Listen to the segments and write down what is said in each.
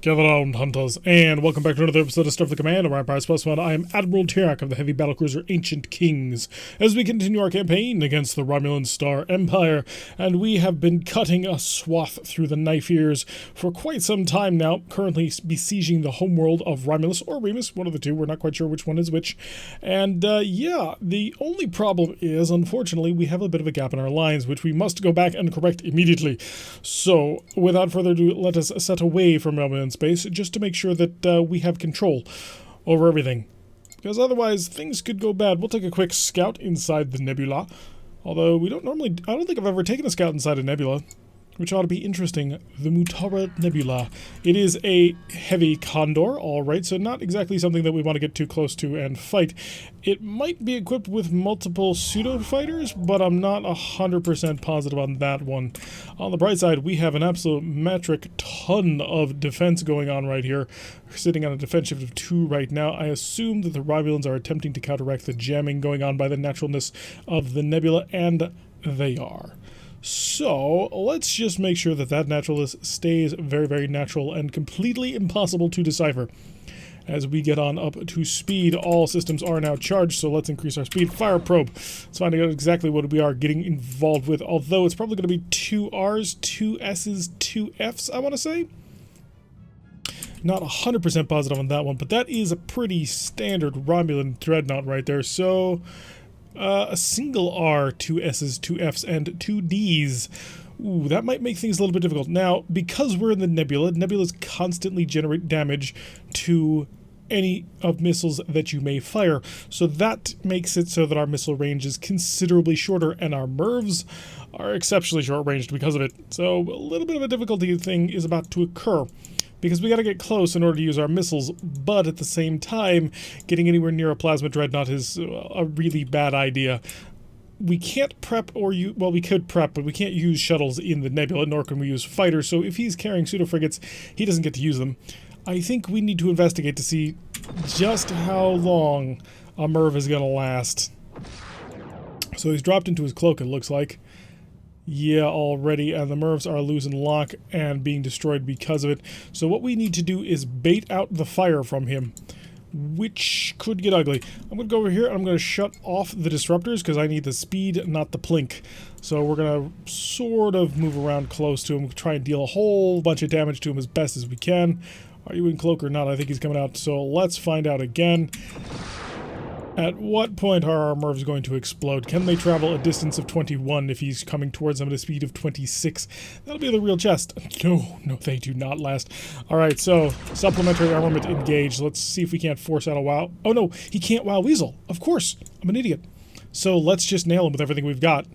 Gather round, hunters, and welcome back to another episode of Starfleet Command, Orion Pirates +1. I am Admiral Tirak of the heavy battlecruiser Ancient Kings, as we continue our campaign against the Romulan Star Empire, and we have been cutting a swath through the knife ears for quite some time now, currently besieging the homeworld of Romulus, or Remus, one of the two, we're not quite sure which one is which, and yeah, the only problem is, unfortunately, we have a bit of a gap in our lines, which we must go back and correct immediately. So, without further ado, let us set away from Romulan space just to make sure that we have control over everything, because otherwise things could go bad. We'll take a quick scout inside the nebula, although I don't think I've ever taken a scout inside a nebula, which ought to be interesting. The Mutara Nebula. It is a heavy condor, alright, so not exactly something that we want to get too close to and fight. It might be equipped with multiple pseudo-fighters, but I'm not 100% positive on that one. On the bright side, we have an absolute metric ton of defense going on right here. We're sitting on a defense shift of 2 right now. I assume that the Romulans are attempting to counteract the jamming going on by the naturalness of the nebula, and they are. So, let's just make sure that that naturalness stays very, very natural and completely impossible to decipher. As we get on up to speed, all systems are now charged, so let's increase our speed. Fire probe. Let's find out exactly what we are getting involved with, although it's probably going to be 2 R's, 2 S's, 2 F's, I want to say. Not 100% positive on that one, but that is a pretty standard Romulan dreadnought right there, so a single R, 2 S's, 2 F's, and 2 D's. Ooh, that might make things a little bit difficult. Now, because we're in the nebula, nebulas constantly generate damage to any of missiles that you may fire. So that makes it so that our missile range is considerably shorter, and our MIRVs are exceptionally short-ranged because of it. So a little bit of a difficulty thing is about to occur, because we gotta get close in order to use our missiles, but at the same time, getting anywhere near a plasma dreadnought is a really bad idea. We can't prep well, we could prep, but we can't use shuttles in the nebula, nor can we use fighters, so if he's carrying pseudo-frigates, he doesn't get to use them. I think we need to investigate to see just how long a MIRV is gonna last. So he's dropped into his cloak, it looks like. Yeah, already, and the MIRVs are losing lock and being destroyed because of it. So what we need to do is bait out the fire from him, which could get ugly. I'm going to go over here and I'm going to shut off the disruptors because I need the speed, not the plink. So we're going to sort of move around close to him, try and deal a whole bunch of damage to him as best as we can. Are you in cloak or not? I think he's coming out, so let's find out again. At what point are our MIRVs going to explode? Can they travel a distance of 21 if he's coming towards them at a speed of 26? That'll be the real chest. No, they do not last. Alright, so, supplementary armament engaged. Let's see if we can't force out a wow. Oh no, he can't wow weasel. Of course, I'm an idiot. So let's just nail him with everything we've got.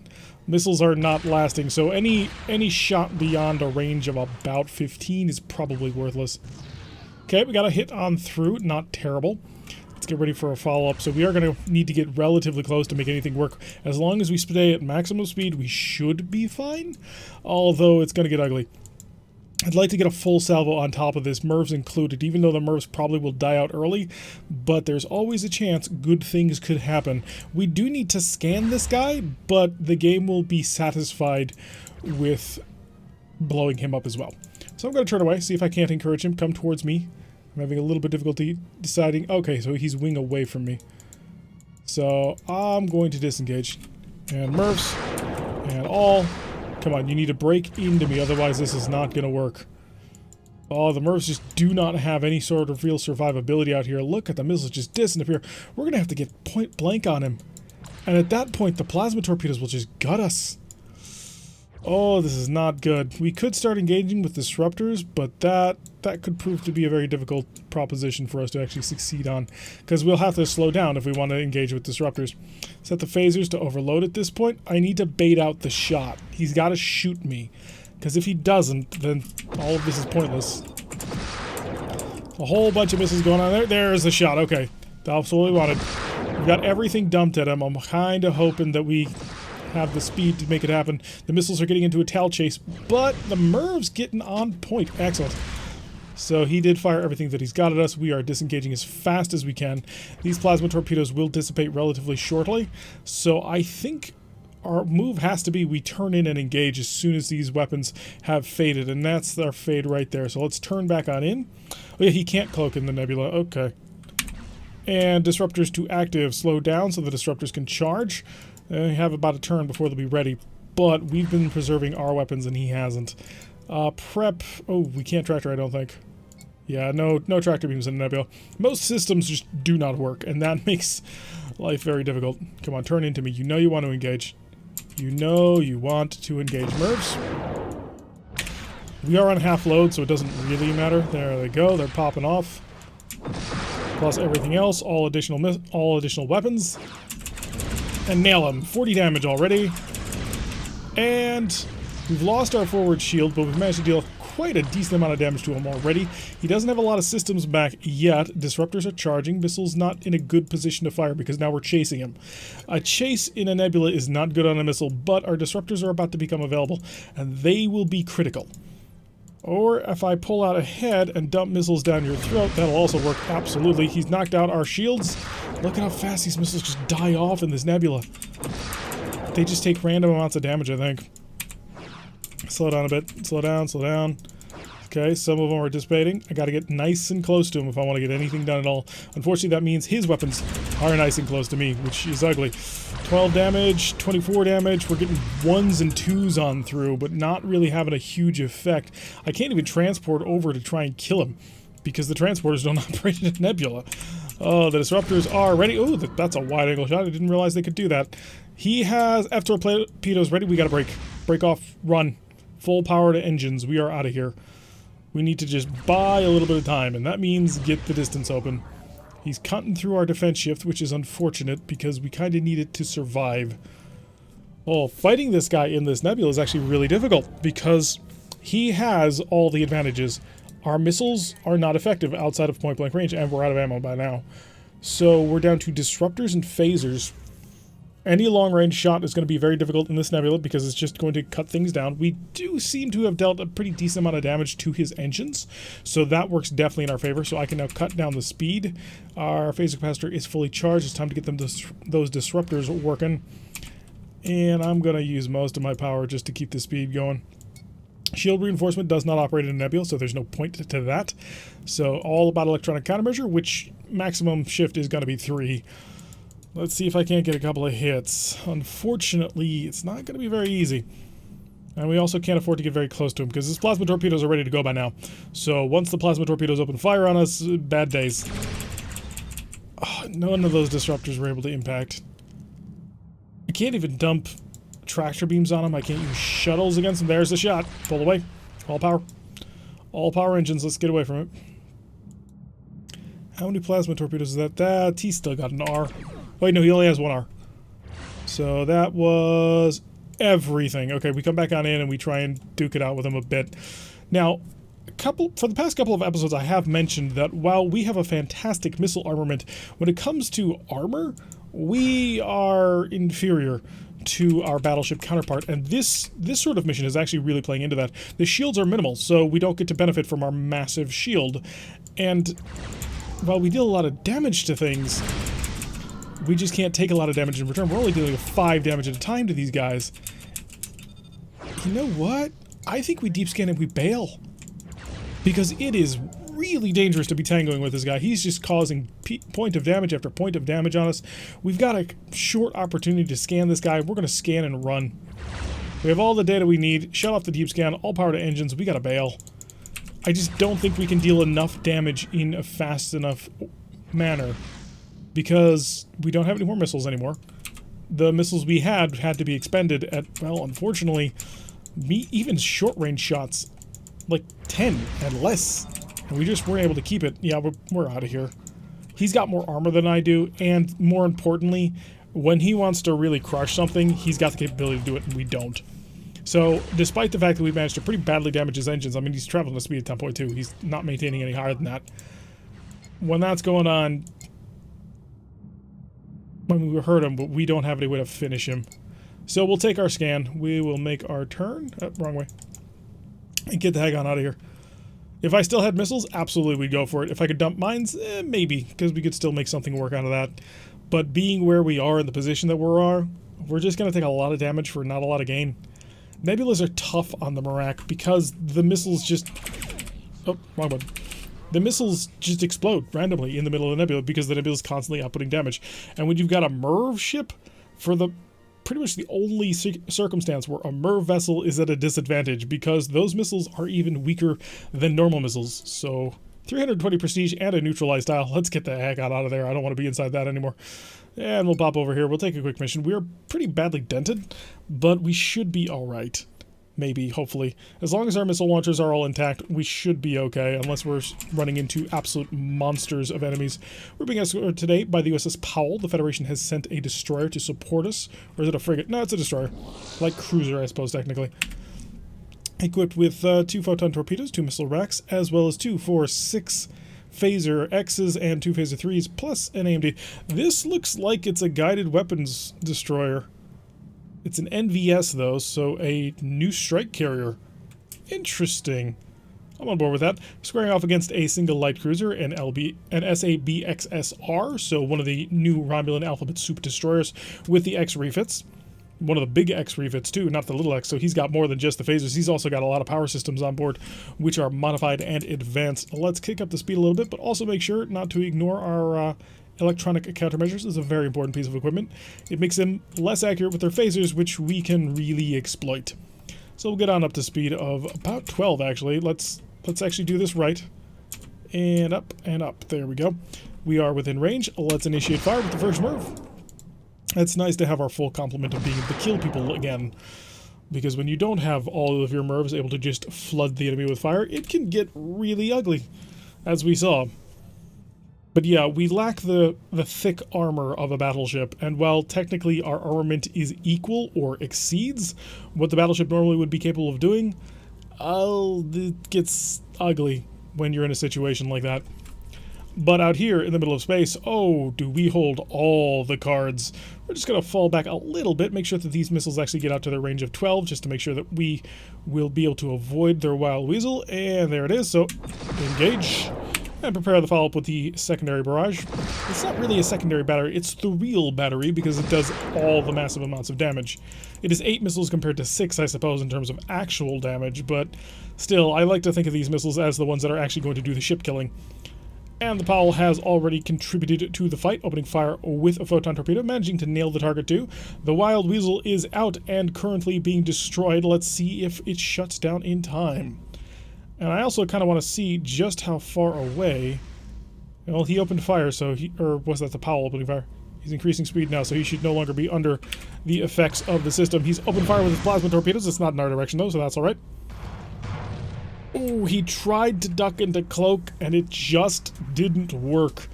Missiles are not lasting, so any shot beyond a range of about 15 is probably worthless. Okay, we got a hit on through, not terrible. Let's get ready for a follow-up. So we are going to need to get relatively close to make anything work. As long as we stay at maximum speed, we should be fine, although it's going to get ugly. I'd like to get a full salvo on top of this, MIRVs included, even though the MIRVs probably will die out early, but there's always a chance good things could happen. We do need to scan this guy, but the game will be satisfied with blowing him up as well. So I'm going to turn away, see if I can't encourage him. Come towards me. I'm having a little bit of difficulty deciding. Okay, so he's wing away from me. So I'm going to disengage. And MIRVs. And all. Come on, you need to break into me, otherwise this is not going to work. Oh, the MIRVs just do not have any sort of real survivability out here. Look at the missiles just disappear. We're going to have to get point blank on him. And at that point, the plasma torpedoes will just gut us. Oh, this is not good. We could start engaging with disruptors, but that could prove to be a very difficult proposition for us to actually succeed on, because we'll have to slow down if we want to engage with disruptors. Set the phasers to overload at this point. I need to bait out the shot. He's got to shoot me, because if he doesn't, then all of this is pointless. A whole bunch of missiles going on there. There's the shot. Okay, that's what we wanted. We've got everything dumped at him. I'm kind of hoping that we have the speed to make it happen. The missiles are getting into a tail chase, but the MIRV's getting on point. Excellent. So he did fire everything that he's got at us. We are disengaging as fast as we can. These plasma torpedoes will dissipate relatively shortly, so I think our move has to be we turn in and engage as soon as these weapons have faded, and that's our fade right there. So let's turn back on in. Oh yeah, he can't cloak in the nebula. Okay. And disruptors to active. Slow down so the disruptors can charge. We have about a turn before they'll be ready. But we've been preserving our weapons and he hasn't. Prep. Oh, we can't tractor, I don't think. Yeah, no tractor beams in the nebula. Most systems just do not work, and that makes life very difficult. Come on, turn into me. You know you want to engage. You know you want to engage. Mercs. We are on half load, so it doesn't really matter. There they go. They're popping off. Plus everything else. All additional weapons. And nail them. 40 damage already. And we've lost our forward shield, but we've managed to deal quite a decent amount of damage to him already. He doesn't have a lot of systems back yet. Disruptors are charging. Missile's not in a good position to fire because now we're chasing him. A chase in a nebula is not good on a missile, but our disruptors are about to become available, and they will be critical. Or if I pull out ahead and dump missiles down your throat, that'll also work. Absolutely. He's knocked out our shields. Look at how fast these missiles just die off in this nebula. They just take random amounts of damage, I think. Slow down a bit. Slow down, slow down. Okay, some of them are dissipating. I gotta get nice and close to him if I want to get anything done at all. Unfortunately, that means his weapons are nice and close to me, which is ugly. 12 damage, 24 damage. We're getting 1s and 2s on through, but not really having a huge effect. I can't even transport over to try and kill him because the transporters don't operate in a nebula. Oh, the disruptors are ready. Oh, that's a wide-angle shot. I didn't realize they could do that. He has F-torpedoes ready. We gotta break. Break off. Run. Full power to engines. We are out of here. We need to just buy a little bit of time, and that means get the distance open. He's cutting through our defense shift, which is unfortunate because we kind of need it to survive. Oh, fighting this guy in this nebula is actually really difficult because he has all the advantages. Our missiles are not effective outside of point-blank range, and we're out of ammo by now. So we're down to disruptors and phasers. Any long-range shot is going to be very difficult in this nebula because it's just going to cut things down. We do seem to have dealt a pretty decent amount of damage to his engines, so that works definitely in our favor. So I can now cut down the speed. Our phaser capacitor is fully charged. It's time to get them those disruptors working. And I'm going to use most of my power just to keep the speed going. Shield reinforcement does not operate in a nebula, so there's no point to that. So all about electronic countermeasure, which maximum shift is going to be 3. Let's see if I can't get a couple of hits. Unfortunately, it's not going to be very easy. And we also can't afford to get very close to him because his plasma torpedoes are ready to go by now. So once the plasma torpedoes open fire on us, bad days. Oh, none of those disruptors were able to impact. I can't even dump tractor beams on him. I can't use shuttles against him. There's the shot. Pull away. All power. All power engines. Let's get away from it. How many plasma torpedoes is that? He's still got an R. Wait, no, he only has 1 R. So that was everything. Okay, we come back on in and we try and duke it out with him a bit. Now, for the past couple of episodes, I have mentioned that while we have a fantastic missile armament, when it comes to armor, we are inferior to our battleship counterpart, and this sort of mission is actually really playing into that. The shields are minimal, so we don't get to benefit from our massive shield, and while we deal a lot of damage to things, we just can't take a lot of damage in return. We're only dealing with 5 damage at a time to these guys. You know what? I think we deep scan and we bail. Because it is really dangerous to be tangoing with this guy. He's just causing point of damage after point of damage on us. We've got a short opportunity to scan this guy. We're going to scan and run. We have all the data we need. Shut off the deep scan. All power to engines. We got to bail. I just don't think we can deal enough damage in a fast enough manner. Because we don't have any more missiles anymore. The missiles we had to be expended at, well, unfortunately, even short-range shots, like 10 and less. And we just weren't able to keep it. Yeah, we're out of here. He's got more armor than I do, and more importantly, when he wants to really crush something, he's got the capability to do it, and we don't. So, despite the fact that we managed to pretty badly damage his engines, I mean, he's traveling at a speed of 10.2. He's not maintaining any higher than that. When that's going on, I mean, we hurt him, but we don't have any way to finish him. So we'll take our scan. We will make our turn. Oh, wrong way. And get the heck on out of here. If I still had missiles, absolutely we'd go for it. If I could dump mines, maybe, because we could still make something work out of that. But being where we are in the position that we're just going to take a lot of damage for not a lot of gain. Nebulas are tough on the Marak because the missiles just... Oh, wrong one. The missiles just explode randomly in the middle of the nebula because the nebula is constantly outputting damage. And when you've got a MIRV ship, for the pretty much the only circumstance where a MIRV vessel is at a disadvantage, because those missiles are even weaker than normal missiles. So 320 prestige and a neutralized dial. Let's get the heck out of there. I don't want to be inside that anymore. And we'll pop over here. We'll take a quick mission. We are pretty badly dented, but we should be all right. Maybe, hopefully. As long as our missile launchers are all intact, we should be okay, unless we're running into absolute monsters of enemies. We're being escorted today by the USS Powell. The Federation has sent a destroyer to support us. Or is it a frigate? No, it's a destroyer. Like cruiser, I suppose, technically. Equipped with 2 photon torpedoes, 2 missile racks, as well as 2, 4, 6 phaser X's and 2 phaser 3s, plus an AMD. This looks like it's a guided weapons destroyer. It's an NVS, though, so a new strike carrier. Interesting. I'm on board with that. Squaring off against a single light cruiser, an SABXSR, so one of the new Romulan alphabet soup destroyers with the X refits. One of the big X refits, too, not the little X, so he's got more than just the phasers. He's also got a lot of power systems on board, which are modified and advanced. Let's kick up the speed a little bit, but also make sure not to ignore our... electronic countermeasures is a very important piece of equipment. It makes them less accurate with their phasers, which we can really exploit. So we'll get on up to speed of about 12, actually. Let's actually do this right. And up, and up. There we go. We are within range. Let's initiate fire with the first MIRV. It's nice to have our full complement of being able to kill people again. Because when you don't have all of your MIRVs able to just flood the enemy with fire, it can get really ugly, as we saw. But yeah, we lack the thick armor of a battleship, and while technically our armament is equal or exceeds what the battleship normally would be capable of doing, it gets ugly when you're in a situation like that. But out here in the middle of space, oh, do we hold all the cards. We're just going to fall back a little bit, make sure that these missiles actually get out to their range of 12, just to make sure that we will be able to avoid their wild weasel, and there it is, so engage. And prepare the follow-up with the secondary barrage. It's not really a secondary battery, it's the real battery because it does all the massive amounts of damage. It is 8 missiles compared to 6, I suppose, in terms of actual damage, but still, I like to think of these missiles as the ones that are actually going to do the ship killing. And the Powell has already contributed to the fight, opening fire with a photon torpedo, managing to nail the target too. The Wild Weasel is out and currently being destroyed. Let's see if it shuts down in time. And I also kind of want to see just how far away... Well, he opened fire, so he... Or was that the Powell opening fire? He's increasing speed now, so he should no longer be under the effects of the system. He's opened fire with his plasma torpedoes. It's not in our direction, though, so that's alright. Oh, he tried to duck into cloak, and it just didn't work.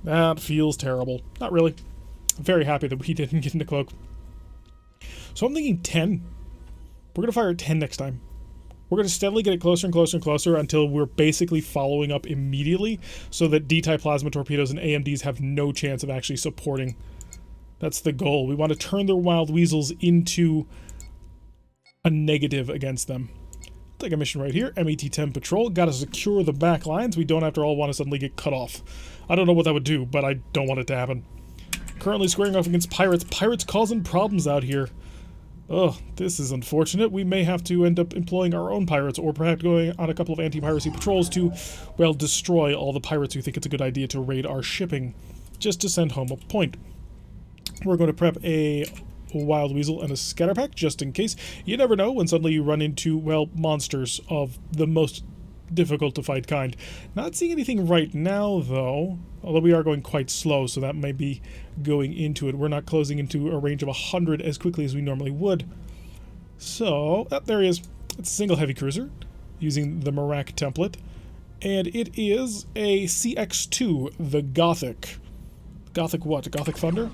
That feels terrible. Not really. I'm very happy that we didn't get into cloak. So I'm thinking 10. We're going to fire at 10 next time. We're going to steadily get it closer and closer and closer until we're basically following up immediately so that D-type plasma torpedoes and AMDs have no chance of actually supporting. That's the goal. We want to turn their wild weasels into a negative against them. Take a mission right here. MET-10 patrol. Got to secure the back lines. We don't, after all, want to suddenly get cut off. I don't know what that would do, but I don't want it to happen. Currently squaring off against pirates. Pirates causing problems out here. Oh, this is unfortunate. We may have to end up employing our own pirates, or perhaps going on a couple of anti-piracy patrols to, well, destroy all the pirates who think it's a good idea to raid our shipping, just to send home a point. We're going to prep a wild weasel and a scatter pack, just in case. You never know when suddenly you run into, well, monsters of the most difficult to fight kind. Not seeing anything right now, though, although we are going quite slow, so that may be going into it. We're not closing into a range of 100 as quickly as we normally would. So, there he is. It's a single heavy cruiser, using the Marak template, and it is a CX-2, the Gothic. Gothic what? Gothic Thunder?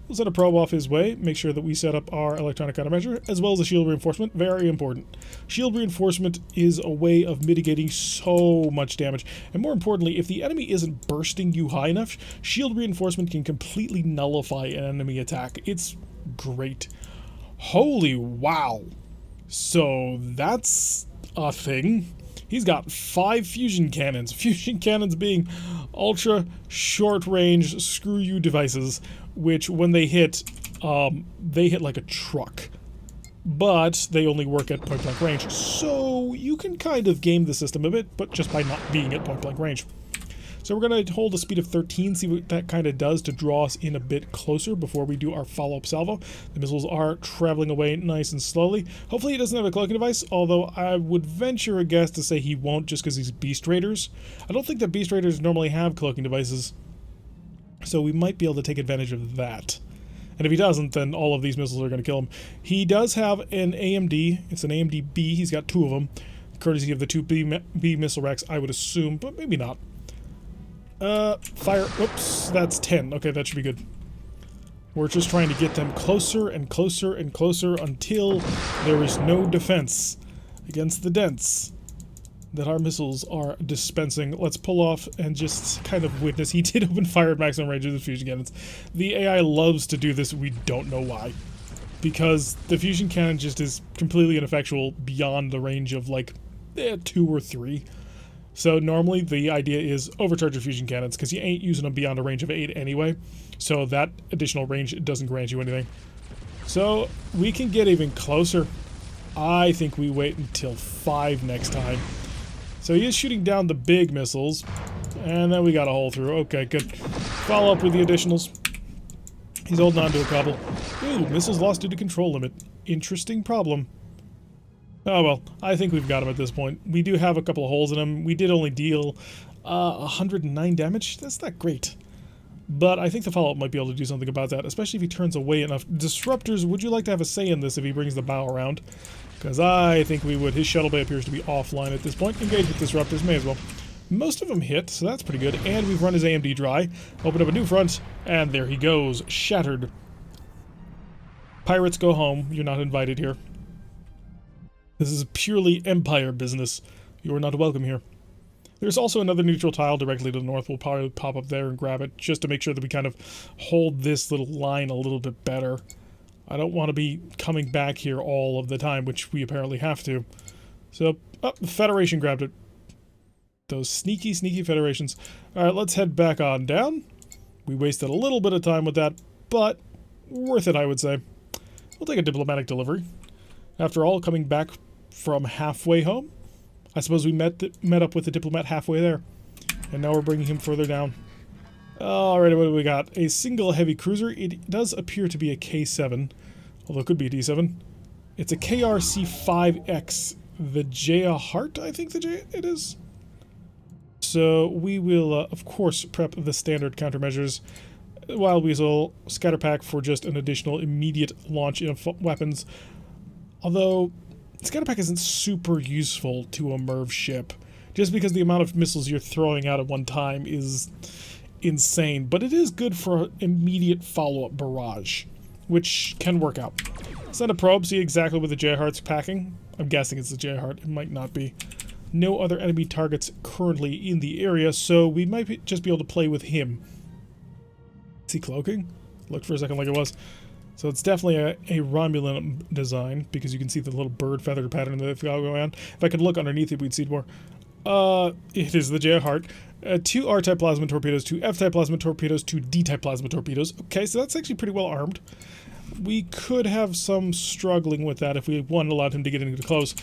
We'll send a probe off his way, make sure that we set up our electronic countermeasure, as well as a shield reinforcement. Very important. Shield reinforcement is a way of mitigating so much damage. And more importantly, if the enemy isn't bursting you high enough, shield reinforcement can completely nullify an enemy attack. It's great. Holy wow. So that's a thing. He's got 5 fusion cannons. Fusion cannons being ultra short range screw you devices, which when they hit like a truck. But they only work at point blank range, so you can kind of game the system a bit, but just by not being at point blank range. So we're going to hold a speed of 13, see what that kind of does to draw us in a bit closer before we do our follow-up salvo. The missiles are traveling away nice and slowly. Hopefully he doesn't have a cloaking device, although I would venture a guess to say he won't just because he's Beast Raiders. I don't think that Beast Raiders normally have cloaking devices, so we might be able to take advantage of that. And if he doesn't, then all of these missiles are going to kill him. He does have an AMD. It's an AMD B. He's got 2 of them, courtesy of the 2 B missile racks, I would assume, but maybe not. Fire. Whoops, that's 10. Okay, that should be good. We're just trying to get them closer and closer and closer until there is no defense against the dents that our missiles are dispensing. Let's pull off and just kind of witness. He did open fire at maximum range with the fusion cannons. The AI loves to do this. We don't know why. Because the fusion cannon just is completely ineffectual beyond the range of like 2 or 3. So normally the idea is overcharge your fusion cannons because you ain't using them beyond a range of 8 anyway. So that additional range doesn't grant you anything. So we can get even closer. I think we wait until 5 next time. So he is shooting down the big missiles. And then we got a hole through. Okay, good. Follow up with the additionals. He's holding on to a couple. Ooh, missiles lost due to control limit. Interesting problem. Oh well, I think we've got him at this point. We do have a couple of holes in him. We did only deal 109 damage. That's not great. But I think the follow-up might be able to do something about that, especially if he turns away enough. Disruptors, would you like to have a say in this if he brings the bow around? Because I think we would. His shuttle bay appears to be offline at this point. Engage with disruptors, may as well. Most of them hit, so that's pretty good. And we've run his AMD dry. Open up a new front, and there he goes. Shattered. Pirates, go home. You're not invited here. This is purely Empire business. You are not welcome here. There's also another neutral tile directly to the north. We'll probably pop up there and grab it, just to make sure that we kind of hold this little line a little bit better. I don't want to be coming back here all of the time, which we apparently have to. So, oh, the Federation grabbed it. Those sneaky, sneaky Federations. Alright, let's head back on down. We wasted a little bit of time with that, but worth it, I would say. We'll take a diplomatic delivery. After all, coming back from halfway home, I suppose we met up with the diplomat halfway there. And now we're bringing him further down. Alright, what do we got? A single heavy cruiser. It does appear to be a K7, although it could be a D7. It's a KRC-5X. The Jaya Hart, I think it is. So we will, of course, prep the standard countermeasures. Wild Weasel, Scatter Pack for just an additional immediate launch of weapons. Although, Scatter Pack isn't super useful to a MIRV ship, just because the amount of missiles you're throwing out at one time is insane. But it is good for immediate follow-up barrage, which can work out. Send a probe, see exactly what the J-Heart's packing. I'm guessing it's the J-Heart, it might not be. No other enemy targets currently in the area, so we might just be able to play with him. Is he cloaking? Looked for a second like it was. So it's definitely a Romulan design, because you can see the little bird feather pattern that they've got going on. If I could look underneath it, we'd see more. It is the J-Heart. 2 R-type plasma torpedoes, 2 F-type plasma torpedoes, 2 D-type plasma torpedoes. Okay, so that's actually pretty well armed. We could have some struggling with that if we, one, allowed him to get into close.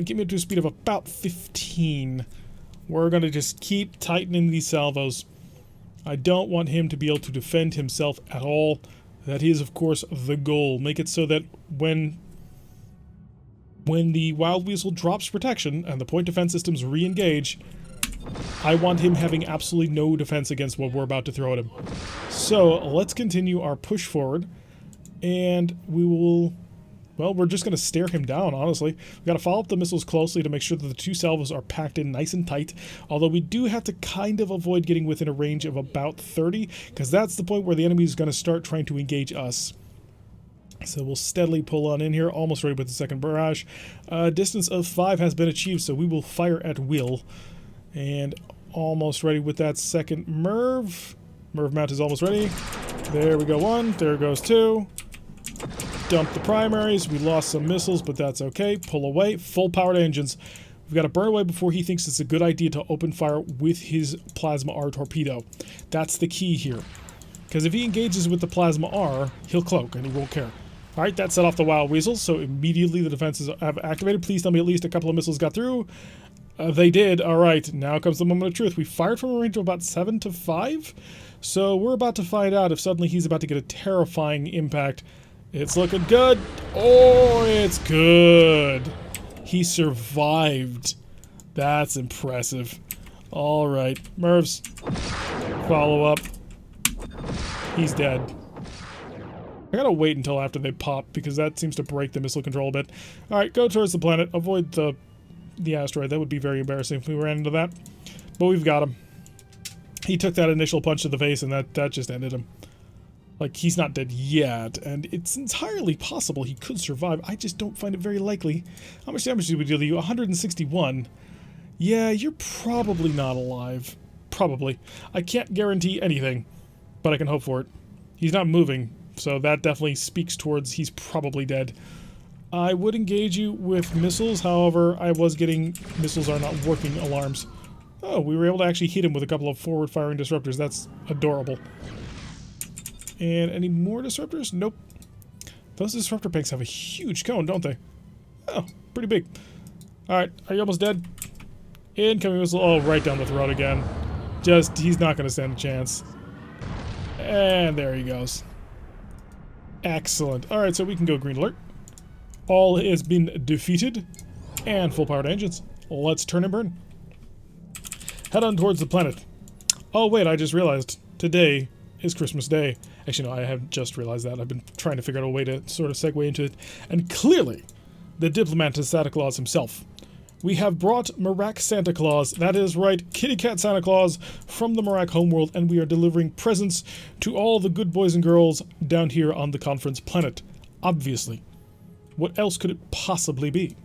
Get me to a speed of about 15. We're going to just keep tightening these salvos. I don't want him to be able to defend himself at all. That is, of course, the goal. Make it so that when the Wild Weasel drops protection and the point defense systems re-engage, I want him having absolutely no defense against what we're about to throw at him. So, let's continue our push forward, and we will... Well, we're just going to stare him down, honestly. We've got to follow up the missiles closely to make sure that the 2 salvos are packed in nice and tight. Although we do have to kind of avoid getting within a range of about 30, because that's the point where the enemy is going to start trying to engage us. So we'll steadily pull on in here, almost ready with the second barrage. Distance of 5 has been achieved, so we will fire at will. And almost ready with that second MIRV. MIRV mount is almost ready. There we go 1, there goes 2. Dump the primaries. We lost some missiles, but that's okay. Pull away. Full powered engines. We've got to burn away before he thinks it's a good idea to open fire with his Plasma R torpedo. That's the key here. Because if he engages with the Plasma R, he'll cloak and he won't care. Alright, that set off the Wild Weasels, so immediately the defenses have activated. Please tell me at least a couple of missiles got through. They did. Alright, now comes the moment of truth. We fired from a range of about 7 to 5. So we're about to find out if suddenly he's about to get a terrifying impact. It's looking good. Oh, it's good. He survived. That's impressive. Alright, Mervs. Follow up. He's dead. I gotta wait until after they pop, because that seems to break the missile control a bit. Alright, go towards the planet. Avoid the asteroid. That would be very embarrassing if we ran into that. But we've got him. He took that initial punch to the face, and that just ended him. Like, he's not dead yet, and it's entirely possible he could survive. I just don't find it very likely. How much damage did we deal to you? 161. Yeah, you're probably not alive. Probably. I can't guarantee anything, but I can hope for it. He's not moving. So that definitely speaks towards he's probably dead. I would engage you with missiles, however, I was getting missiles are not working alarms. Oh, we were able to actually hit him with a couple of forward-firing disruptors. That's adorable. And any more disruptors? Nope. Those disruptor banks have a huge cone, don't they? Oh, pretty big. Alright, are you almost dead? Incoming missile. Oh, right down the throat again. He's not going to stand a chance. And there he goes. Excellent. Alright, so we can go green alert. All has been defeated. And full powered engines. Let's turn and burn. Head on towards the planet. Oh wait, I just realized. Today is Christmas Day. Actually, no, I haven't just realized that. I've been trying to figure out a way to sort of segue into it. And clearly, the diplomat is Santa Claus himself. We have brought Merak Santa Claus, that is right, Kitty Cat Santa Claus, from the Merak homeworld, and we are delivering presents to all the good boys and girls down here on the conference planet. Obviously. What else could it possibly be?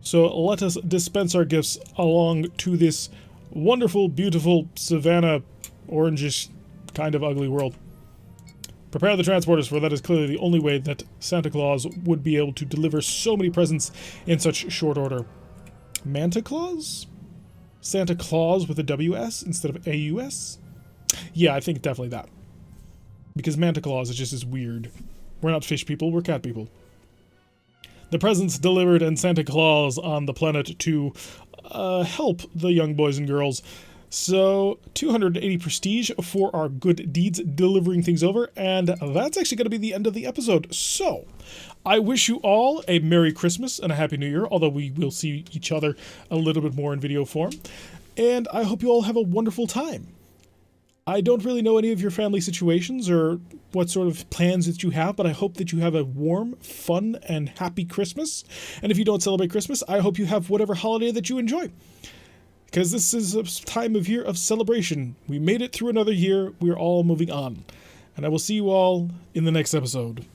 So let us dispense our gifts along to this wonderful, beautiful, savannah, orangish, kind of ugly world. Prepare the transporters, for that is clearly the only way that Santa Claus would be able to deliver so many presents in such short order. Manta Claus? Santa Claus with a WS instead of AUS? Yeah, I think definitely that. Because Manta Claus is just as weird. We're not fish people, we're cat people. The presents delivered and Santa Claus on the planet to help the young boys and girls. So, 280 prestige for our good deeds delivering things over, and that's actually going to be the end of the episode. So, I wish you all a Merry Christmas and a Happy New Year, although we will see each other a little bit more in video form. And I hope you all have a wonderful time. I don't really know any of your family situations or what sort of plans that you have, but I hope that you have a warm, fun, and happy Christmas. And if you don't celebrate Christmas, I hope you have whatever holiday that you enjoy. Because this is a time of year of celebration. We made it through another year. We're all moving on. And I will see you all in the next episode.